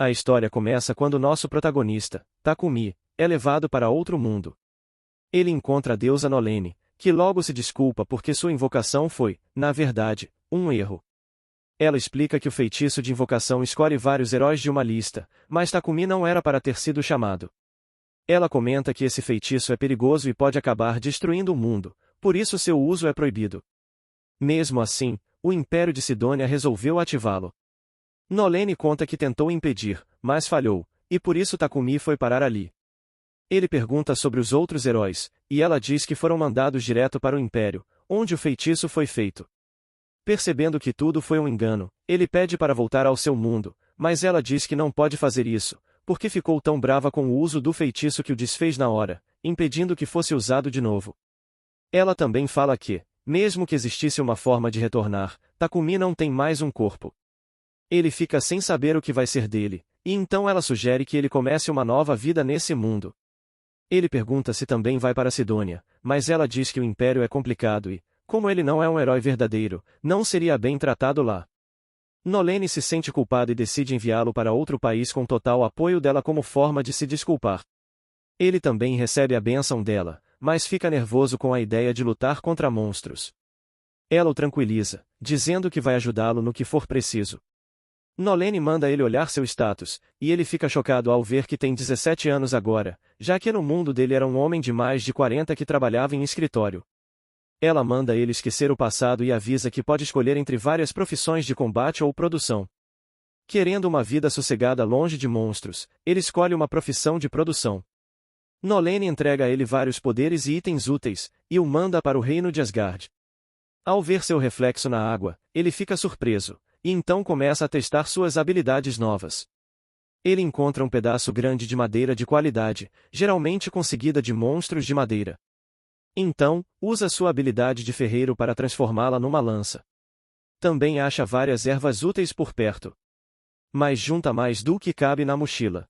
A história começa quando nosso protagonista, Takumi, é levado para outro mundo. Ele encontra a deusa Nolene, que logo se desculpa porque sua invocação foi, na verdade, um erro. Ela explica que o feitiço de invocação escolhe vários heróis de uma lista, mas Takumi não era para ter sido chamado. Ela comenta que esse feitiço é perigoso e pode acabar destruindo o mundo, por isso seu uso é proibido. Mesmo assim, o Império de Sidônia resolveu ativá-lo. Nolene conta que tentou impedir, mas falhou, e por isso Takumi foi parar ali. Ele pergunta sobre os outros heróis, e ela diz que foram mandados direto para o Império, onde o feitiço foi feito. Percebendo que tudo foi um engano, ele pede para voltar ao seu mundo, mas ela diz que não pode fazer isso, porque ficou tão brava com o uso do feitiço que o desfez na hora, impedindo que fosse usado de novo. Ela também fala que, mesmo que existisse uma forma de retornar, Takumi não tem mais um corpo. Ele fica sem saber o que vai ser dele, e então ela sugere que ele comece uma nova vida nesse mundo. Ele pergunta se também vai para Sidônia, mas ela diz que o Império é complicado e, como ele não é um herói verdadeiro, não seria bem tratado lá. Nolene se sente culpada e decide enviá-lo para outro país com total apoio dela como forma de se desculpar. Ele também recebe a bênção dela, mas fica nervoso com a ideia de lutar contra monstros. Ela o tranquiliza, dizendo que vai ajudá-lo no que for preciso. Nolene manda ele olhar seu status, e ele fica chocado ao ver que tem 17 anos agora, já que no mundo dele era um homem de mais de 40 que trabalhava em escritório. Ela manda ele esquecer o passado e avisa que pode escolher entre várias profissões de combate ou produção. Querendo uma vida sossegada longe de monstros, ele escolhe uma profissão de produção. Nolene entrega a ele vários poderes e itens úteis, e o manda para o reino de Asgard. Ao ver seu reflexo na água, ele fica surpreso, e então começa a testar suas habilidades novas. Ele encontra um pedaço grande de madeira de qualidade, geralmente conseguida de monstros de madeira. Então, usa sua habilidade de ferreiro para transformá-la numa lança. Também acha várias ervas úteis por perto. Mas junta mais do que cabe na mochila.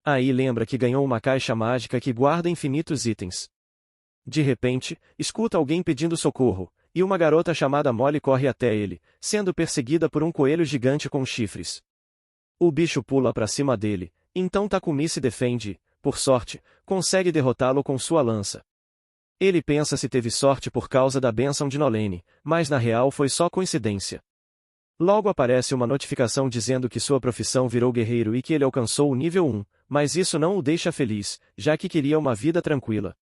Aí lembra que ganhou uma caixa mágica que guarda infinitos itens. De repente, escuta alguém pedindo socorro, e uma garota chamada Molly corre até ele, sendo perseguida por um coelho gigante com chifres. O bicho pula para cima dele, então Takumi se defende e, por sorte, consegue derrotá-lo com sua lança. Ele pensa se teve sorte por causa da bênção de Nolene, mas na real foi só coincidência. Logo aparece uma notificação dizendo que sua profissão virou guerreiro e que ele alcançou o nível 1, mas isso não o deixa feliz, já que queria uma vida tranquila.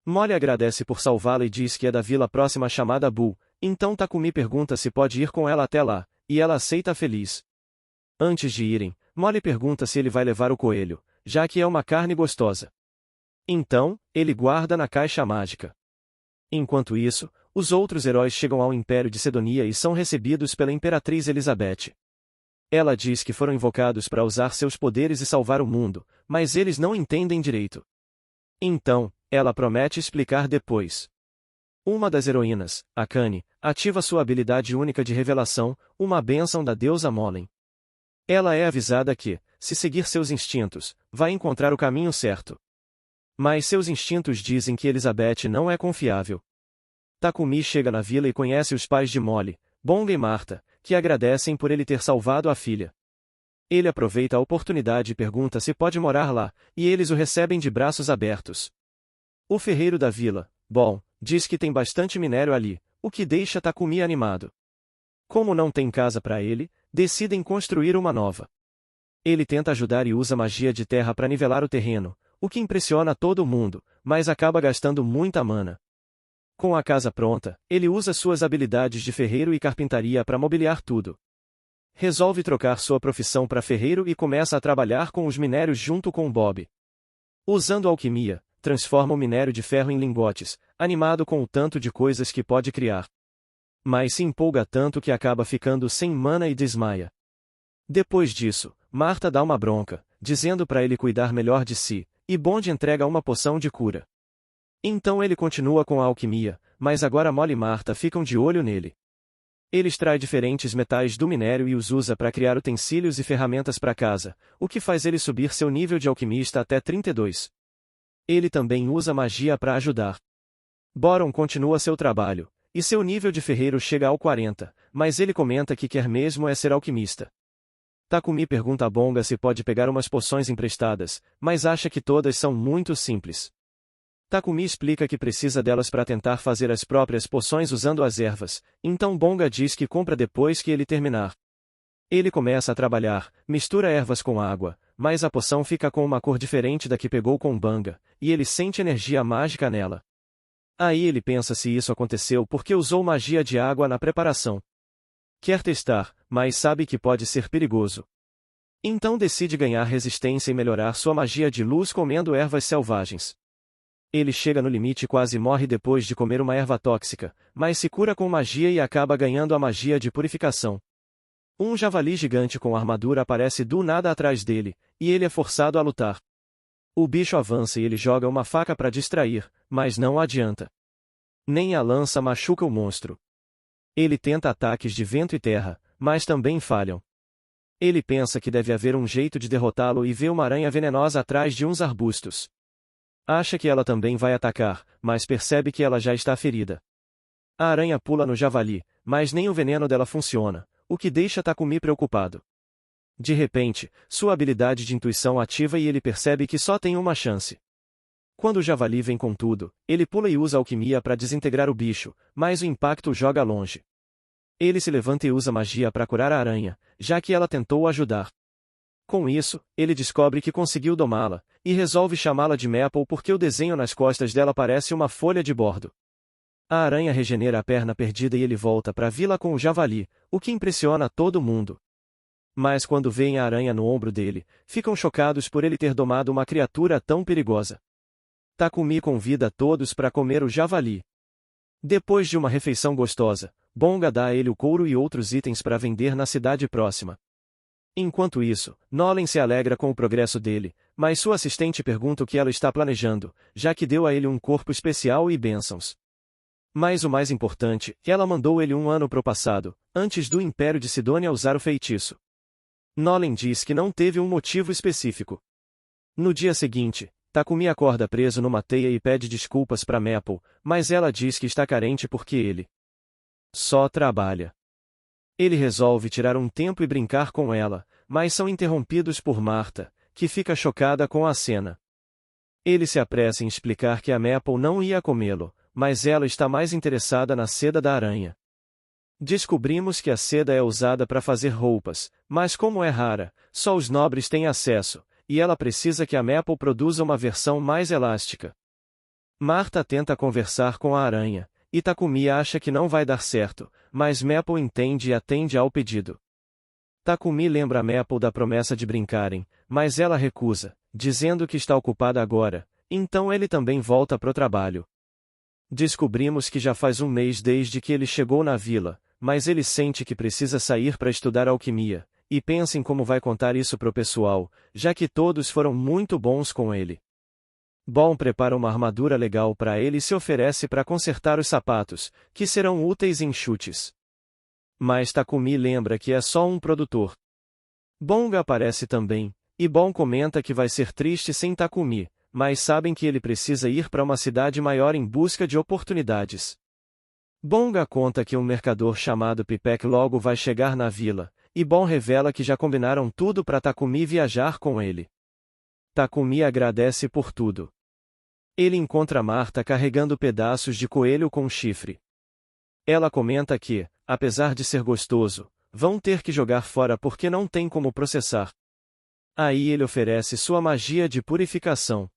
Molly agradece por salvá-la e diz que é da vila próxima chamada Bull, então Takumi pergunta se pode ir com ela até lá, e ela aceita feliz. Antes de irem, Molly pergunta se ele vai levar o coelho, já que é uma carne gostosa. Então, ele guarda na caixa mágica. Enquanto isso, os outros heróis chegam ao Império de Sidonia e são recebidos pela Imperatriz Elizabeth. Ela diz que foram invocados para usar seus poderes e salvar o mundo, mas eles não entendem direito. Então, ela promete explicar depois. Uma das heroínas, Akane, ativa sua habilidade única de revelação, uma bênção da deusa Molen. Ela é avisada que, se seguir seus instintos, vai encontrar o caminho certo. Mas seus instintos dizem que Elizabeth não é confiável. Takumi chega na vila e conhece os pais de Molly, Bonga e Marta, que agradecem por ele ter salvado a filha. Ele aproveita a oportunidade e pergunta se pode morar lá, e eles o recebem de braços abertos. O ferreiro da vila, Bon, diz que tem bastante minério ali, o que deixa Takumi animado. Como não tem casa para ele, decidem construir uma nova. Ele tenta ajudar e usa magia de terra para nivelar o terreno, o que impressiona todo mundo, mas acaba gastando muita mana. Com a casa pronta, ele usa suas habilidades de ferreiro e carpintaria para mobiliar tudo. Resolve trocar sua profissão para ferreiro e começa a trabalhar com os minérios junto com Bob. Usando alquimia, transforma o minério de ferro em lingotes, animado com o tanto de coisas que pode criar. Mas se empolga tanto que acaba ficando sem mana e desmaia. Depois disso, Marta dá uma bronca, dizendo para ele cuidar melhor de si, e Bond entrega uma poção de cura. Então ele continua com a alquimia, mas agora Molly e Marta ficam de olho nele. Ele extrai diferentes metais do minério e os usa para criar utensílios e ferramentas para casa, o que faz ele subir seu nível de alquimista até 32. Ele também usa magia para ajudar. Boron continua seu trabalho, e seu nível de ferreiro chega ao 40, mas ele comenta que quer mesmo é ser alquimista. Takumi pergunta a Bonga se pode pegar umas poções emprestadas, mas acha que todas são muito simples. Takumi explica que precisa delas para tentar fazer as próprias poções usando as ervas, então Bonga diz que compra depois que ele terminar. Ele começa a trabalhar, mistura ervas com água, mas a poção fica com uma cor diferente da que pegou com Bonga, e ele sente energia mágica nela. Aí ele pensa se isso aconteceu porque usou magia de água na preparação. Quer testar, mas sabe que pode ser perigoso. Então decide ganhar resistência e melhorar sua magia de luz comendo ervas selvagens. Ele chega no limite e quase morre depois de comer uma erva tóxica, mas se cura com magia e acaba ganhando a magia de purificação. Um javali gigante com armadura aparece do nada atrás dele, e ele é forçado a lutar. O bicho avança e ele joga uma faca para distrair, mas não adianta. Nem a lança machuca o monstro. Ele tenta ataques de vento e terra, mas também falham. Ele pensa que deve haver um jeito de derrotá-lo e vê uma aranha venenosa atrás de uns arbustos. Acha que ela também vai atacar, mas percebe que ela já está ferida. A aranha pula no javali, mas nem o veneno dela funciona, o que deixa Takumi preocupado. De repente, sua habilidade de intuição ativa e ele percebe que só tem uma chance. Quando o javali vem com tudo, ele pula e usa alquimia para desintegrar o bicho, mas o impacto o joga longe. Ele se levanta e usa magia para curar a aranha, já que ela tentou ajudar. Com isso, ele descobre que conseguiu domá-la, e resolve chamá-la de Maple porque o desenho nas costas dela parece uma folha de bordo. A aranha regenera a perna perdida e ele volta para a vila com o javali, o que impressiona todo mundo. Mas quando veem a aranha no ombro dele, ficam chocados por ele ter domado uma criatura tão perigosa. Takumi convida todos para comer o javali. Depois de uma refeição gostosa, Bonga dá a ele o couro e outros itens para vender na cidade próxima. Enquanto isso, Nolen se alegra com o progresso dele, mas sua assistente pergunta o que ela está planejando, já que deu a ele um corpo especial e bênçãos. Mas o mais importante, ela mandou ele um ano pro passado, antes do Império de Sidônia usar o feitiço. Nolen diz que não teve um motivo específico. No dia seguinte, Takumi acorda preso numa teia e pede desculpas para Maple, mas ela diz que está carente porque ele só trabalha. Ele resolve tirar um tempo e brincar com ela, mas são interrompidos por Marta, que fica chocada com a cena. Ele se apressa em explicar que a Maple não ia comê-lo, mas ela está mais interessada na seda da aranha. Descobrimos que a seda é usada para fazer roupas, mas como é rara, só os nobres têm acesso, e ela precisa que a Maple produza uma versão mais elástica. Marta tenta conversar com a aranha, e Takumi acha que não vai dar certo, mas Maple entende e atende ao pedido. Takumi lembra a Maple da promessa de brincarem, mas ela recusa, dizendo que está ocupada agora, então ele também volta pro trabalho. Descobrimos que já faz um mês desde que ele chegou na vila, mas ele sente que precisa sair para estudar alquimia, e pensa em como vai contar isso pro pessoal, já que todos foram muito bons com ele. Bon prepara uma armadura legal para ele e se oferece para consertar os sapatos, que serão úteis em chutes. Mas Takumi lembra que é só um produtor. Bonga aparece também, e Bon comenta que vai ser triste sem Takumi, mas sabem que ele precisa ir para uma cidade maior em busca de oportunidades. Bonga conta que um mercador chamado Pipek logo vai chegar na vila, e Bon revela que já combinaram tudo para Takumi viajar com ele. Takumi agradece por tudo. Ele encontra Marta carregando pedaços de coelho com chifre. Ela comenta que, apesar de ser gostoso, vão ter que jogar fora porque não tem como processar. Aí ele oferece sua magia de purificação.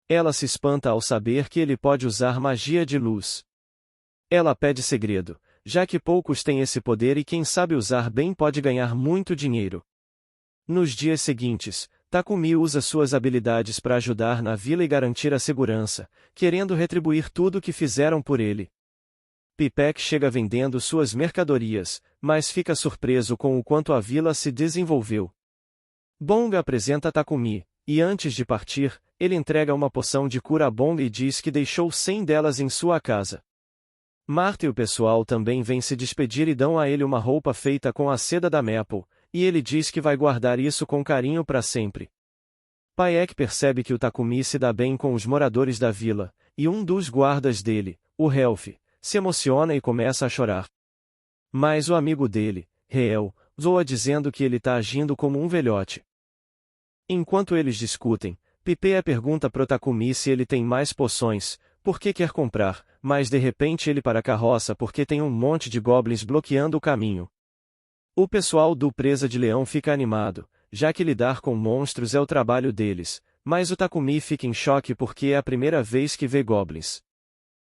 Ela se espanta ao saber que ele pode usar magia de luz. Ela pede segredo, já que poucos têm esse poder e quem sabe usar bem pode ganhar muito dinheiro. Nos dias seguintes, Takumi usa suas habilidades para ajudar na vila e garantir a segurança, querendo retribuir tudo o que fizeram por ele. Pipek chega vendendo suas mercadorias, mas fica surpreso com o quanto a vila se desenvolveu. Bonga apresenta Takumi, e antes de partir, ele entrega uma poção de cura a Bonga e diz que deixou 100 delas em sua casa. Marta e o pessoal também vêm se despedir e dão a ele uma roupa feita com a seda da Maple, e ele diz que vai guardar isso com carinho para sempre. Paek percebe que o Takumi se dá bem com os moradores da vila, e um dos guardas dele, o Helf, se emociona e começa a chorar. Mas o amigo dele, Reel, zoa dizendo que ele tá agindo como um velhote. Enquanto eles discutem, Pipea pergunta pro Takumi se ele tem mais poções, porque quer comprar, mas de repente ele para a carroça porque tem um monte de goblins bloqueando o caminho. O pessoal do Presa de Leão fica animado, já que lidar com monstros é o trabalho deles, mas o Takumi fica em choque porque é a primeira vez que vê goblins.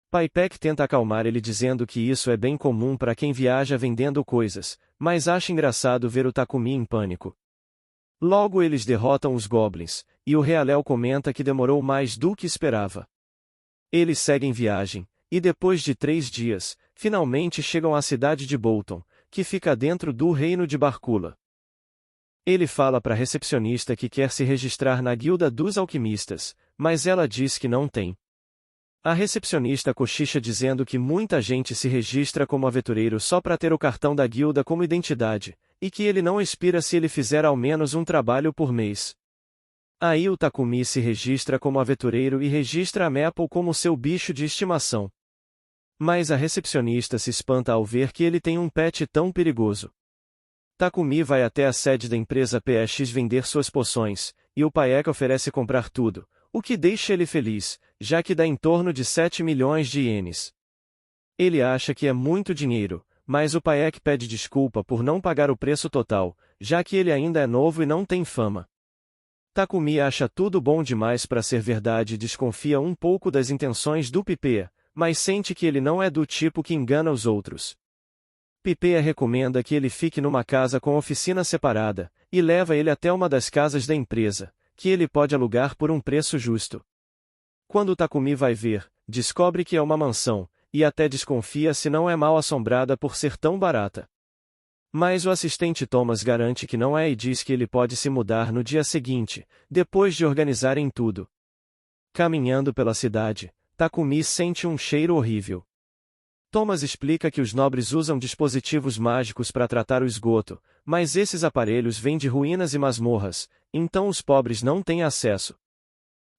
Paipek tenta acalmar ele dizendo que isso é bem comum para quem viaja vendendo coisas, mas acha engraçado ver o Takumi em pânico. Logo eles derrotam os goblins, e o Realel comenta que demorou mais do que esperava. Eles seguem viagem, e depois de 3 dias, finalmente chegam à cidade de Bolton, que fica dentro do reino de Barcula. Ele fala para a recepcionista que quer se registrar na guilda dos alquimistas, mas ela diz que não tem. A recepcionista cochicha dizendo que muita gente se registra como aventureiro só para ter o cartão da guilda como identidade, e que ele não expira se ele fizer ao menos um trabalho por mês. Aí o Takumi se registra como aventureiro e registra a Maple como seu bicho de estimação. Mas a recepcionista se espanta ao ver que ele tem um pet tão perigoso. Takumi vai até a sede da empresa PX vender suas poções, e o Paek oferece comprar tudo, o que deixa ele feliz, já que dá em torno de 7 milhões de ienes. Ele acha que é muito dinheiro, mas o Paek pede desculpa por não pagar o preço total, já que ele ainda é novo e não tem fama. Takumi acha tudo bom demais para ser verdade e desconfia um pouco das intenções do Pipea, mas sente que ele não é do tipo que engana os outros. Pipea recomenda que ele fique numa casa com oficina separada, e leva ele até uma das casas da empresa, que ele pode alugar por um preço justo. Quando Takumi vai ver, descobre que é uma mansão, e até desconfia se não é mal assombrada por ser tão barata. Mas o assistente Thomas garante que não é e diz que ele pode se mudar no dia seguinte, depois de organizarem tudo. Caminhando pela cidade, Takumi sente um cheiro horrível. Thomas explica que os nobres usam dispositivos mágicos para tratar o esgoto, mas esses aparelhos vêm de ruínas e masmorras, então os pobres não têm acesso.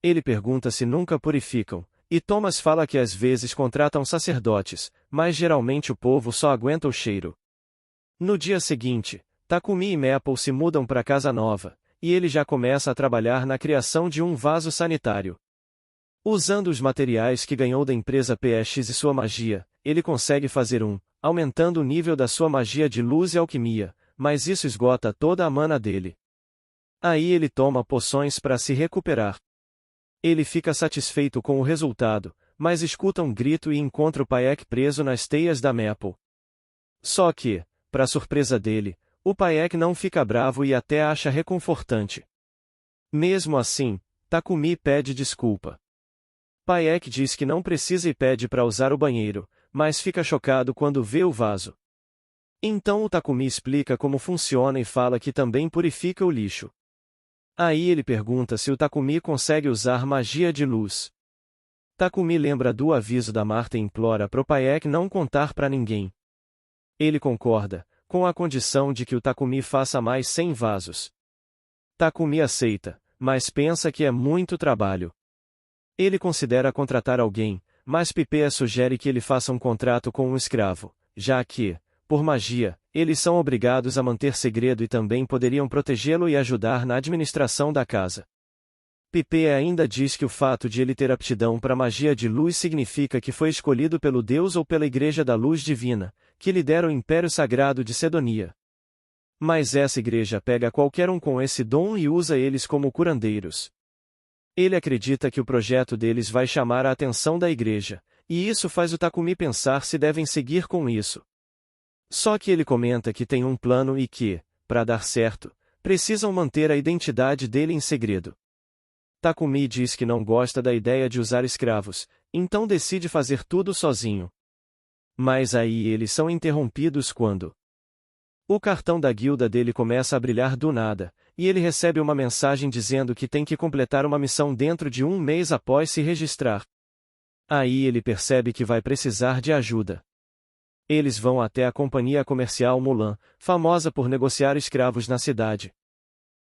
Ele pergunta se nunca purificam, e Thomas fala que às vezes contratam sacerdotes, mas geralmente o povo só aguenta o cheiro. No dia seguinte, Takumi e Maple se mudam para casa nova, e ele já começa a trabalhar na criação de um vaso sanitário. Usando os materiais que ganhou da empresa PX e sua magia, ele consegue fazer aumentando o nível da sua magia de luz e alquimia, mas isso esgota toda a mana dele. Aí ele toma poções para se recuperar. Ele fica satisfeito com o resultado, mas escuta um grito e encontra o Paek preso nas teias da Maple. Só que, para surpresa dele, o Paek não fica bravo e até acha reconfortante. Mesmo assim, Takumi pede desculpa. Paek diz que não precisa e pede para usar o banheiro, mas fica chocado quando vê o vaso. Então o Takumi explica como funciona e fala que também purifica o lixo. Aí ele pergunta se o Takumi consegue usar magia de luz. Takumi lembra do aviso da Marta e implora pro Paek não contar para ninguém. Ele concorda, com a condição de que o Takumi faça mais 100 vasos. Takumi aceita, mas pensa que é muito trabalho. Ele considera contratar alguém, mas Pipea sugere que ele faça um contrato com um escravo, já que, por magia, eles são obrigados a manter segredo e também poderiam protegê-lo e ajudar na administração da casa. Pipea ainda diz que o fato de ele ter aptidão para magia de luz significa que foi escolhido pelo Deus ou pela Igreja da Luz Divina, que lidera o Império Sagrado de Sedonia. Mas essa igreja pega qualquer um com esse dom e usa eles como curandeiros. Ele acredita que o projeto deles vai chamar a atenção da igreja, e isso faz o Takumi pensar se devem seguir com isso. Só que ele comenta que tem um plano e que, para dar certo, precisam manter a identidade dele em segredo. Takumi diz que não gosta da ideia de usar escravos, então decide fazer tudo sozinho. Mas aí eles são interrompidos quando o cartão da guilda dele começa a brilhar do nada, e ele recebe uma mensagem dizendo que tem que completar uma missão dentro de 1 mês após se registrar. Aí ele percebe que vai precisar de ajuda. Eles vão até a companhia comercial Mulan, famosa por negociar escravos na cidade.